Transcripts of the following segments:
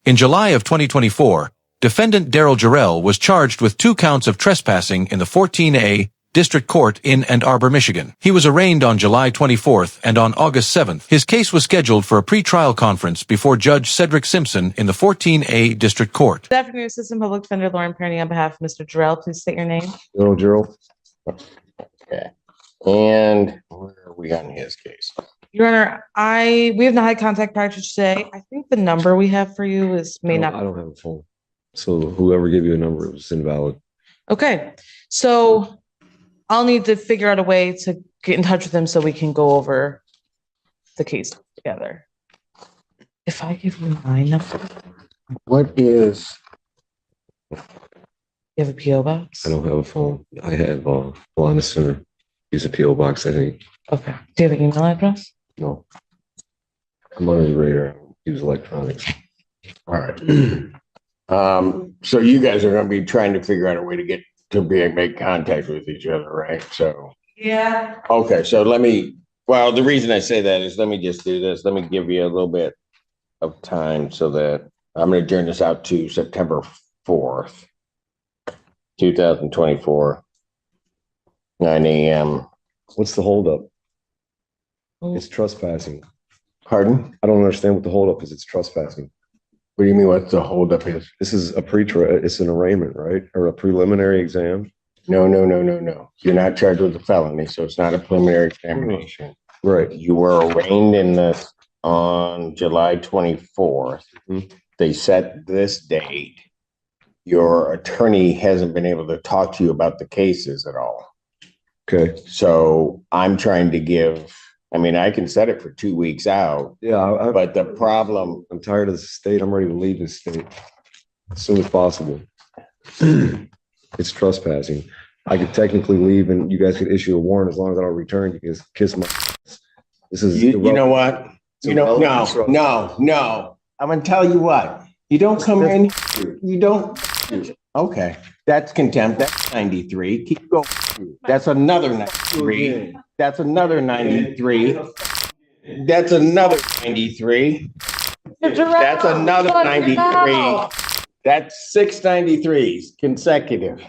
In July of 2024, defendant Jerel was charged with 2 counts of trespassing in the 14A District Court in Ann Arbor, Michigan. He was arraigned on July 24th, and on August 7th, his case was scheduled for a pre-trial conference before Judge Cedric Simpson in the 14A District Court. Good afternoon, Assistant Public Defender Lauren Perny on behalf of Mr. Jerel. Please state your name. Jerel. Okay. And where are we on his case? Your Honor, we have not had contact prior to today. I think the number we have for you I don't have a phone. So whoever gave you a number, it was invalid. Okay. So I'll need to figure out a way to get in touch with him so we can go over the case together. If I give you my number. What is? You have a P.O. box? I don't have a phone. I have Blonde Center. Use a P.O. box, I think. Okay. Do you have an email address? No. I'm under the radar. Use electronics. All right. So you guys are going to be trying to figure out a way to get to make contact with each other, right? So Yeah. okay, so the reason I say that is let me just do this. Let me give you a little bit of time so that I'm going to turn this out to September 4th, 2024, 9 a.m. What's the holdup? Oh. It's trespassing. Pardon? I don't understand what the holdup is. It's trespassing. What do you mean what the holdup is? This is it's an arraignment, right? Or a preliminary exam? No. You're not charged with a felony, so it's not a preliminary examination. Right. You were arraigned in this on July 24th. Mhm. They set this date. Your attorney hasn't been able to talk to you about the cases at all. Okay. So I'm trying to I can set it for 2 weeks out. Yeah. But the problem, I'm tired of the state. I'm ready to leave this state as soon as possible. It's trespassing. I could technically leave and you guys could issue a warrant as long as I don't return. You can kiss my ass. This is you know what? No. I'm going to tell you what. You don't come in. You don't. Okay. That's contempt. That's 93. Keep going. That's another 93. That's another 93. That's another 93. That's another 93. That's 6 93s consecutive.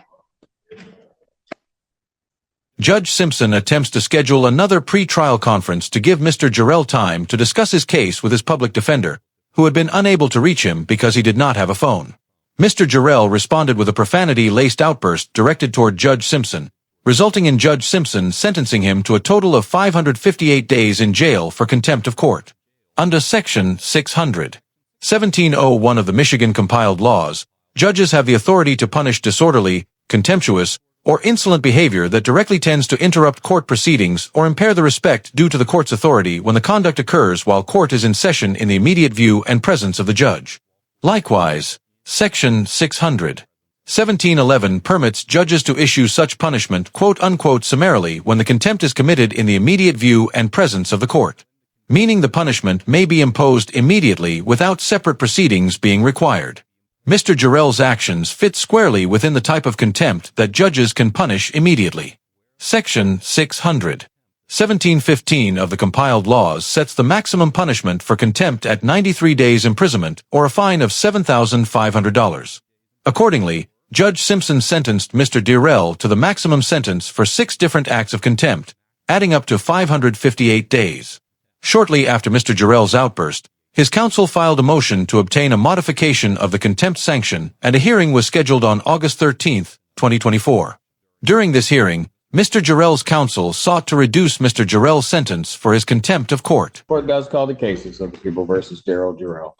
Judge Simpson attempts to schedule another pre-trial conference to give Mr. Jerel time to discuss his case with his public defender, who had been unable to reach him because he did not have a phone. Mr. Jerel responded with a profanity-laced outburst directed toward Judge Simpson, resulting in Judge Simpson sentencing him to a total of 558 days in jail for contempt of court. Under Section 600(1701) of the Michigan compiled laws, judges have the authority to punish disorderly, contemptuous, or insolent behavior that directly tends to interrupt court proceedings or impair the respect due to the court's authority when the conduct occurs while court is in session in the immediate view and presence of the judge. Likewise, Section 600(1711) permits judges to issue such punishment quote-unquote summarily when the contempt is committed in the immediate view and presence of the court, meaning the punishment may be imposed immediately without separate proceedings being required. Mr. Jerel's actions fit squarely within the type of contempt that judges can punish immediately. Section 600(1715) of the compiled laws sets the maximum punishment for contempt at 93 days imprisonment or a fine of $7,500. Accordingly, Judge Simpson sentenced Mr. Jerel to the maximum sentence for 6 different acts of contempt, adding up to 558 days. Shortly after Mr. Jerel's outburst, his counsel filed a motion to obtain a modification of the contempt sanction, and a hearing was scheduled on August 13, 2024. During this hearing, Mr. Jerel's counsel sought to reduce Mr. Jerel's sentence for his contempt of court. Court does call the cases of the people versus Jerel.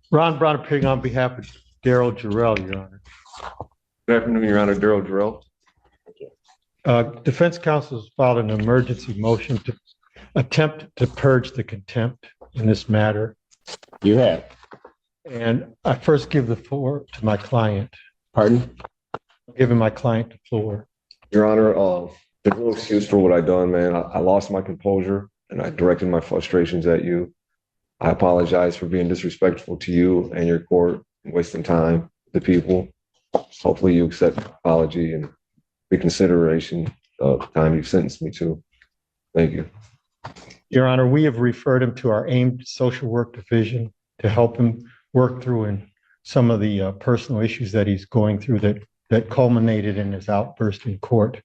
Ron Brown appearing on behalf of Jerel, Your Honor. Good afternoon, Your Honor. Jerel. Defense counsel has filed an emergency motion to attempt to purge the contempt in this matter. You have. And I first give the floor to my client. Pardon? Giving my client the floor. Your Honor, there's no excuse for what I done, man. I lost my composure and I directed my frustrations at you. I apologize for being disrespectful to you and your court and wasting time, the people. Hopefully you accept my apology and reconsideration of the time you've sentenced me to. Thank you. Your Honor, we have referred him to our aimed social work division to help him work through and some of the personal issues that he's going through that culminated in his outburst in court.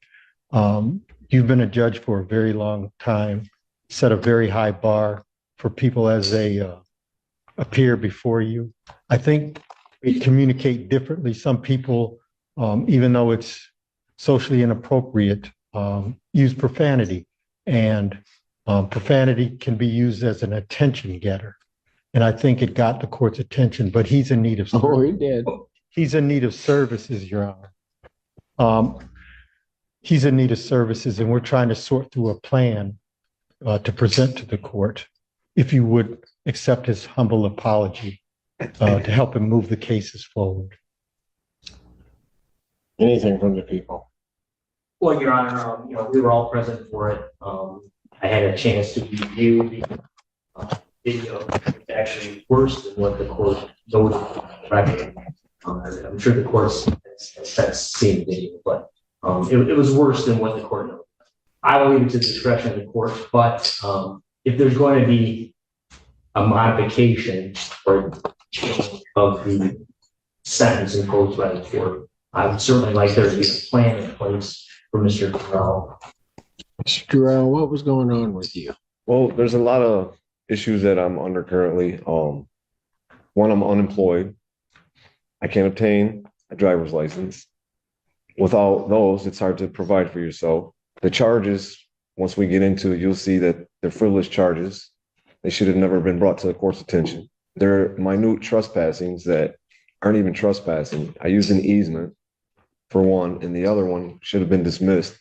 You've been a judge for a very long time, set a very high bar for people as they appear before you. I think we communicate differently. Some people, even though it's socially inappropriate, use profanity, and profanity can be used as an attention getter. And I think it got the court's attention, but he's in need of service. Oh, he did. He's in need of services, Your Honor. He's in need of services, and we're trying to sort through a plan to present to the court. If you would accept his humble apology to help him move the cases forward. Anything from the people? Well, Your Honor, we were all present for it. I had a chance to review the video. It's actually worse than what the court noted in the record. I'm sure the court's has seen the video, but it was worse than what the court noted. I will leave it to the discretion of the court, but if there's going to be a modification or change of the sentence imposed by the court, I would certainly like there to be a plan in place for Mr. Jerel. Mr. Jerel, what was going on with you? Well, there's a lot of issues that I'm under currently. One, I'm unemployed. I can't obtain a driver's license. Without those, it's hard to provide for yourself. The charges, once we get into it, you'll see that they're frivolous charges. They should have never been brought to the court's attention. They're minute trespassings that aren't even trespassing. I used an easement for one, and the other one should have been dismissed.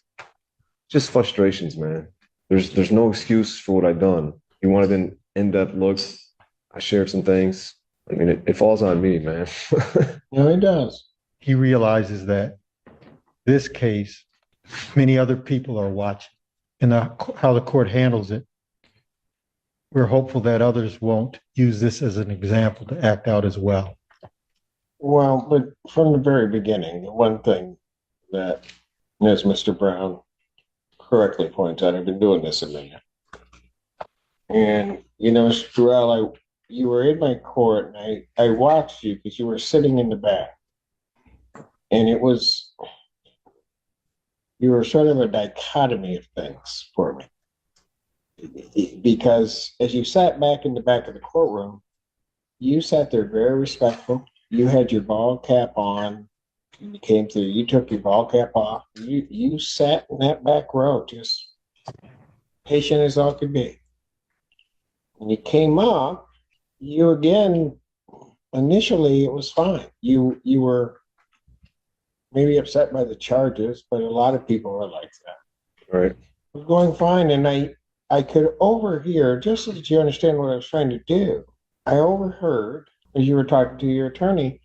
Just frustrations, man. There's no excuse for what I've done. You wanted an in-depth look. I shared some things. I mean, it falls on me, man. No, it does. He realizes that this case, many other people are watching, and how the court handles it. We're hopeful that others won't use this as an example to act out as well. Well, but from the very beginning, the one thing that, as Mr. Brown correctly points out, I've been doing this a minute. And, Mr. Jerel, you were in my court, and I watched you because you were sitting in the back. And you were sort of a dichotomy of things for me. Because as you sat back in the back of the courtroom, you sat there very respectful. You had your ball cap on. You came through, you took your ball cap off. You sat in that back row, just patient as all could be. When you came up, you again, initially it was fine. You were maybe upset by the charges, but a lot of people were like that. Right. It was going fine, and I could overhear, just so that you understand what I was trying to do, I overheard, as you were talking to your attorney,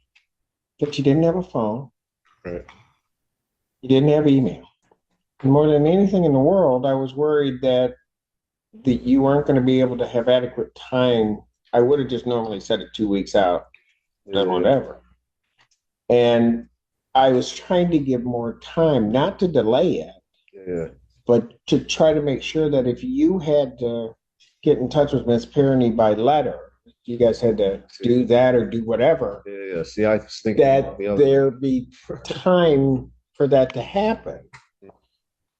that you didn't have a phone. Right. You didn't have email. And more than anything in the world, I was worried that you weren't going to be able to have adequate time. I would have just normally set it 2 weeks out, then whatever. And I was trying to give more time, not to delay it, Yeah. but to try to make sure that if you had to get in touch with Ms. Perrony by letter, you guys had to do that or do whatever, Yeah. See, I was thinking that about the other. there be time for that to happen.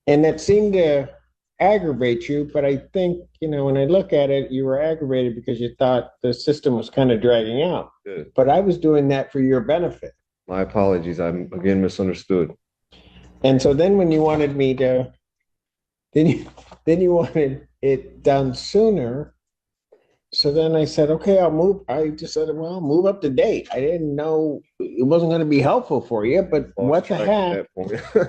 And that seemed to aggravate you, but I think, when I look at it, you were aggravated because you thought the system was kind of dragging out. Good. But I was doing that for your benefit. My apologies. I'm again misunderstood. And so then when you wanted me to, then you wanted it done sooner. So then I said, okay, I'll move. I just said, well, move up to date. I didn't know it wasn't going to be helpful for you, but what the heck?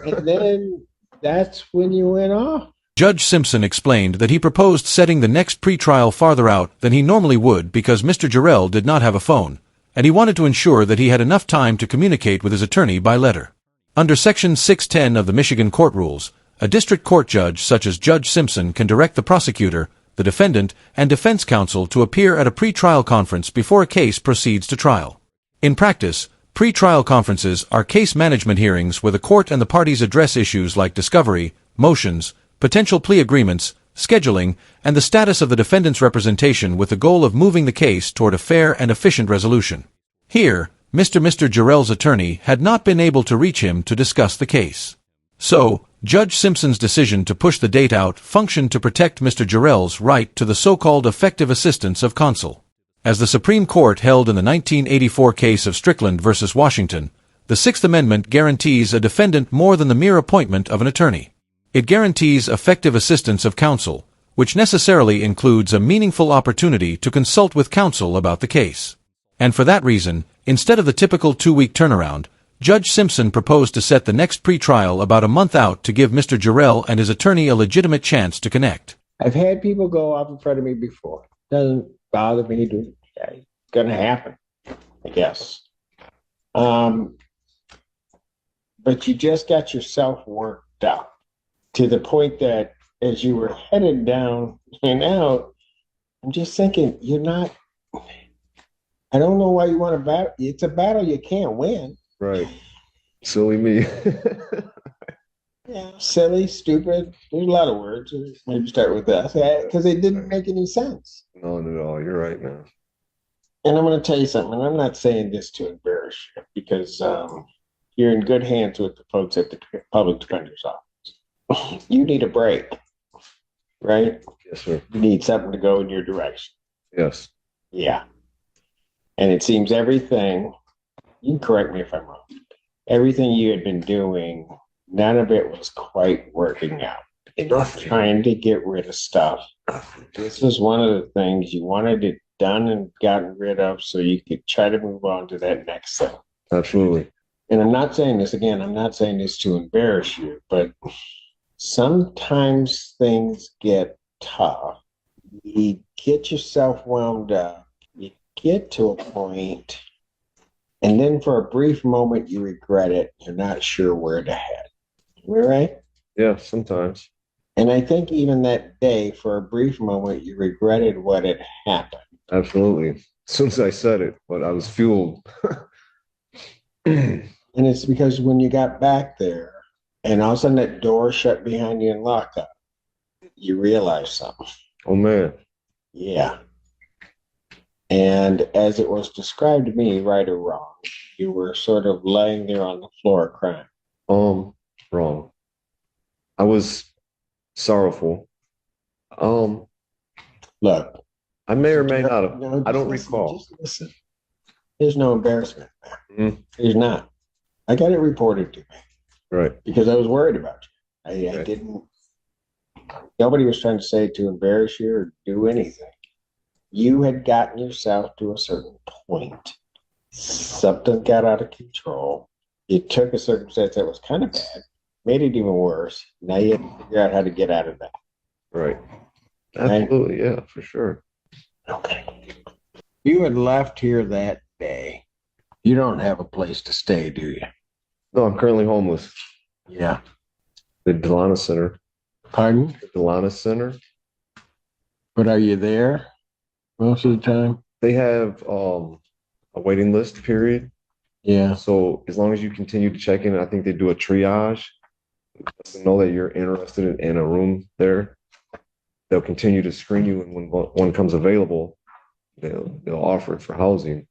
And then that's when you went off. Judge Simpson explained that he proposed setting the next pretrial farther out than he normally would because Mr. Jerel did not have a phone, and he wanted to ensure that he had enough time to communicate with his attorney by letter. Under Section 610 of the Michigan Court Rules, a district court judge such as Judge Simpson can direct the prosecutor, the defendant, and defense counsel to appear at a pretrial conference before a case proceeds to trial. In practice, pretrial conferences are case management hearings where the court and the parties address issues like discovery, motions, potential plea agreements, scheduling, and the status of the defendant's representation with the goal of moving the case toward a fair and efficient resolution. Here, Mr. Jerel's attorney had not been able to reach him to discuss the case. So, Judge Simpson's decision to push the date out functioned to protect Mr. Jerel's right to the so-called effective assistance of counsel. As the Supreme Court held in the 1984 case of Strickland v. Washington, the Sixth Amendment guarantees a defendant more than the mere appointment of an attorney. It guarantees effective assistance of counsel, which necessarily includes a meaningful opportunity to consult with counsel about the case. And for that reason, instead of the typical 2-week turnaround, Judge Simpson proposed to set the next pre-trial about a month out to give Mr. Jerel and his attorney a legitimate chance to connect. I've had people go off in front of me before. Doesn't bother me. It's going to happen, I guess. But you just got yourself worked up to the point that as you were headed down and out, I'm just thinking, you're not, I don't know why you want to battle. It's a battle you can't win. Right. Silly me. Yeah, silly, stupid. There's a lot of words. Maybe start with that because it didn't make any sense. No, not at all. You're right, man. And I'm going to tell you something. And I'm not saying this to embarrass you because you're in good hands with the folks at the public defender's office. You need a break, right? Yes, sir. You need something to go in your direction. Yes. Yeah. And it seems everything, you can correct me if I'm wrong, everything you had been doing, none of it was quite working out. Nothing. Trying to get rid of stuff. This was one of the things you wanted it done and gotten rid of so you could try to move on to that next thing. Absolutely. And I'm not saying this again, I'm not saying this to embarrass you, but sometimes things get tough. You get yourself wound up, you get to a point, and then for a brief moment you regret it. You're not sure where to head. Am I right? Yeah, sometimes. And I think even that day, for a brief moment, you regretted what had happened. Absolutely. As soon as I said it, but I was fueled. And it's because when you got back there and all of a sudden that door shut behind you and locked up, you realized something. Oh, man. Yeah. And as it was described to me, right or wrong, you were sort of laying there on the floor crying. Wrong. I was sorrowful. Look. I may or may not have. No, I don't listen, recall. just listen. There's no embarrassment there. Mhm. There's not. I got it reported to me Right. because I was worried about you. I Okay. didn't. Nobody was trying to say to embarrass you or do anything. You had gotten yourself to a certain point. Something got out of control. You took a circumstance that was kind of bad, made it even worse. Now you have to figure out how to get out of that. Right. Absolutely. Yeah, for sure. Okay. You had left here that day. You don't have a place to stay, do you? No, I'm currently homeless. Yeah. The Delana Center. Pardon? The Delana Center. But are you there most of the time? They have a waiting list period. Yeah. So as long as you continue to check in, I think they do a triage. To know that you're interested in a room there. They'll continue to screen you, and when one comes available, they'll offer it for housing.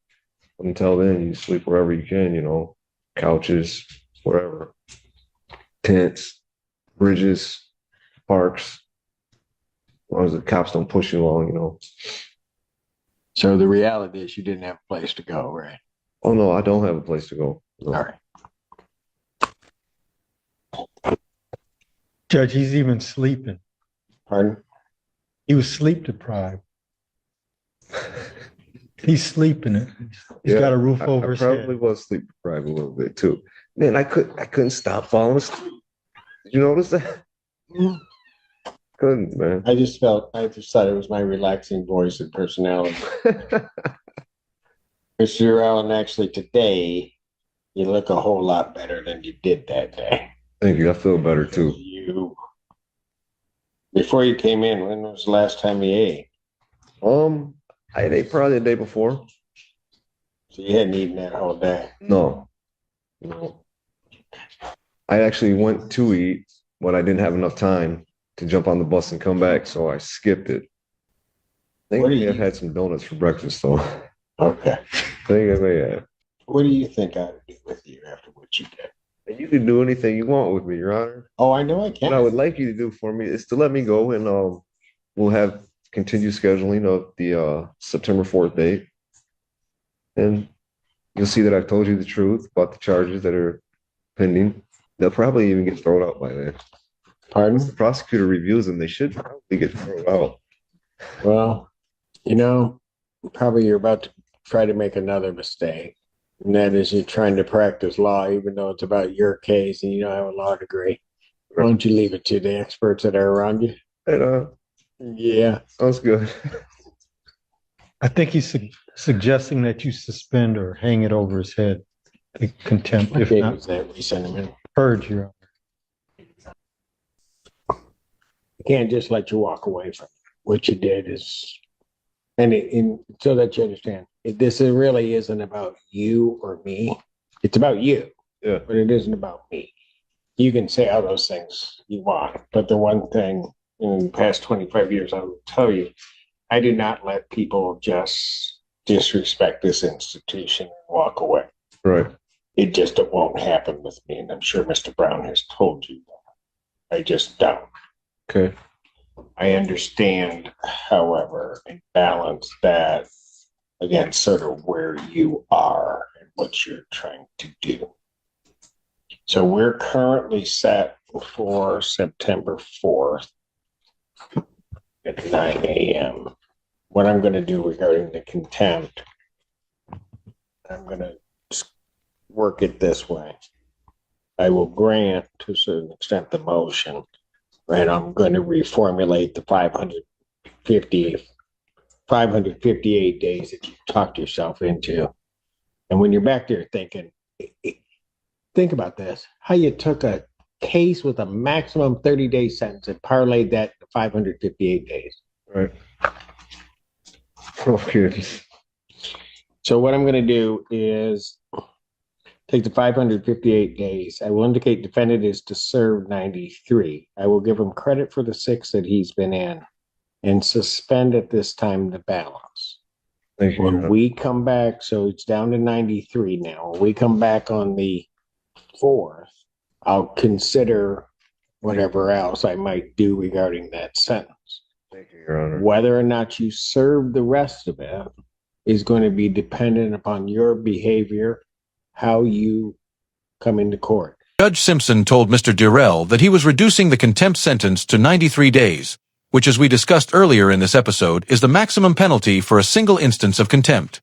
Until then, you sleep wherever you can, couches, wherever, tents, bridges, parks. As long as the cops don't push you along. So the reality is you didn't have a place to go, right? Oh no, I don't have a place to go. No. All right. Judge, he's even sleeping. Pardon? He was sleep deprived. He's sleeping it. He's got a roof over his probably head. was sleep deprived a little bit too. Man, I couldn't stop falling asleep. Did you notice that? Couldn't, man. I just thought it was my relaxing voice and personality. Mr. Jerel, and actually today, you look a whole lot better than you did that day. Thank you. I feel better too. Before you came in, when was the last time you ate? I ate probably the day before. So you hadn't eaten that whole day. No. I actually went to eat, but I didn't have enough time to jump on the bus and come back, so I skipped it. I think What I do may have you- had some donuts for breakfast, though. I Okay. think I may have. What do you think I would do with you after what you did? And you can do anything you want with me, Your Honor. Oh, I know I can. What I would like you to do for me is to let me go, and we'll have continued scheduling of the September 4th date. And you'll see that I've told you the truth about the charges that are pending. They'll probably even get thrown out by then. Pardon? Once the prosecutor reviews them, they should probably get thrown out. Well, probably you're about to try to make another mistake. And that is you're trying to practice law, even though it's about your case and you don't have a law degree. Why don't you leave it to the experts that are around you? And Yeah. sounds good. I think he's suggesting that you suspend or hang it over his head. The contempt, if Okay, not was that resentment? purge, Your Honor. I can't just let you walk away from it. What you did is, so that you understand, this really isn't about you or me. It's about you, Yeah. but it isn't about me. You can say all those things you want, but the one thing in the past 25 years, I will tell you, I do not let people just disrespect this institution and walk away. Right. It won't happen with me, and I'm sure Mr. Brown has told you that. I just don't. Okay. I understand, however, and balance that against sort of where you are and what you're trying to do. So we're currently set for September 4th at 9 a.m. What I'm going to do regarding the contempt, I'm going to work it this way. I will grant to a certain extent the motion, and I'm going to reformulate the 558 days that you talked yourself into. And when you're back there thinking, think about this, how you took a case with a maximum 30-day sentence and parlayed that to 558 days. Right. Oh, goodness. So what I'm going to do is take the 558 days. I will indicate defendant is to serve 93. I will give him credit for the 6 that he's been in and suspend at this time the balance. Thank you. When we come back, so it's down to 93 now. When we come back on the 4th, I'll consider whatever else I might do regarding that sentence. Thank you, Your Honor. Whether or not you serve the rest of it is going to be dependent upon your behavior, how you come into court. Judge Simpson told Mr. Jerel that he was reducing the contempt sentence to 93 days, which, as we discussed earlier in this episode, is the maximum penalty for a single instance of contempt.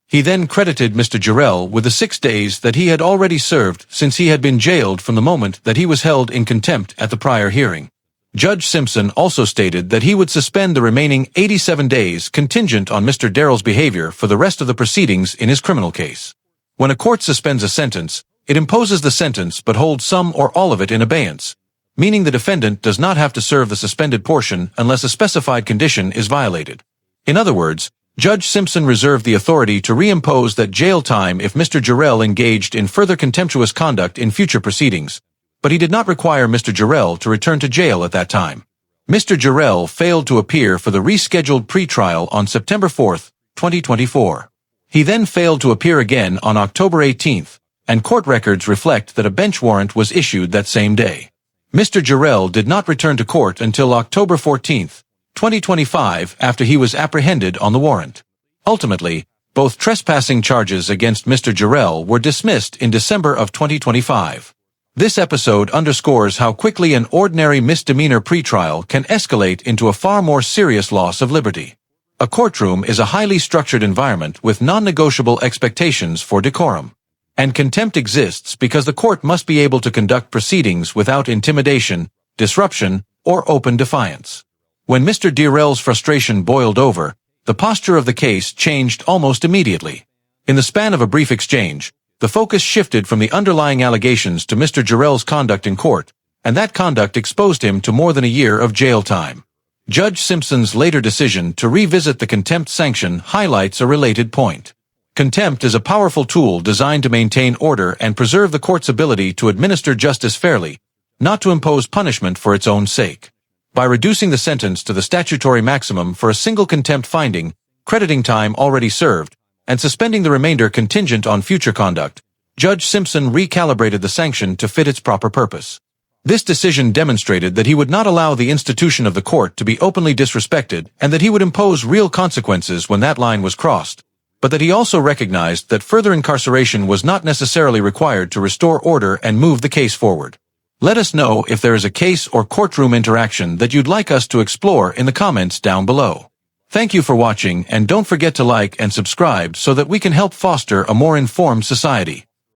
He then credited Mr. Jerel with the 6 days that he had already served since he had been jailed from the moment that he was held in contempt at the prior hearing. Judge Simpson also stated that he would suspend the remaining 87 days contingent on Mr. Darrell's behavior for the rest of the proceedings in his criminal case. When a court suspends a sentence, it imposes the sentence but holds some or all of it in abeyance, meaning the defendant does not have to serve the suspended portion unless a specified condition is violated. In other words, Judge Simpson reserved the authority to reimpose that jail time if Mr. Jerel engaged in further contemptuous conduct in future proceedings, but he did not require Mr. Jerel to return to jail at that time. Mr. Jerel failed to appear for the rescheduled pretrial on September 4, 2024. He then failed to appear again on October 18th, and court records reflect that a bench warrant was issued that same day. Mr. Jerel did not return to court until October 14th, 2025, after he was apprehended on the warrant. Ultimately, both trespassing charges against Mr. Jerel were dismissed in December of 2025. This episode underscores how quickly an ordinary misdemeanor pretrial can escalate into a far more serious loss of liberty. A courtroom is a highly structured environment with non-negotiable expectations for decorum. And contempt exists because the court must be able to conduct proceedings without intimidation, disruption, or open defiance. When Mr. Jerel's frustration boiled over, the posture of the case changed almost immediately. In the span of a brief exchange, the focus shifted from the underlying allegations to Mr. Jerel's conduct in court, and that conduct exposed him to more than a year of jail time. Judge Simpson's later decision to revisit the contempt sanction highlights a related point. Contempt is a powerful tool designed to maintain order and preserve the court's ability to administer justice fairly, not to impose punishment for its own sake. by reducing the sentence to the statutory maximum for a single contempt finding, crediting time already served, and suspending the remainder contingent on future conduct, Judge Simpson recalibrated the sanction to fit its proper purpose. This decision demonstrated that he would not allow the institution of the court to be openly disrespected and that he would impose real consequences when that line was crossed, but that he also recognized that further incarceration was not necessarily required to restore order and move the case forward. Let us know if there is a case or courtroom interaction that you'd like us to explore in the comments down below. Thank you for watching, and don't forget to like and subscribe so that we can help foster a more informed society.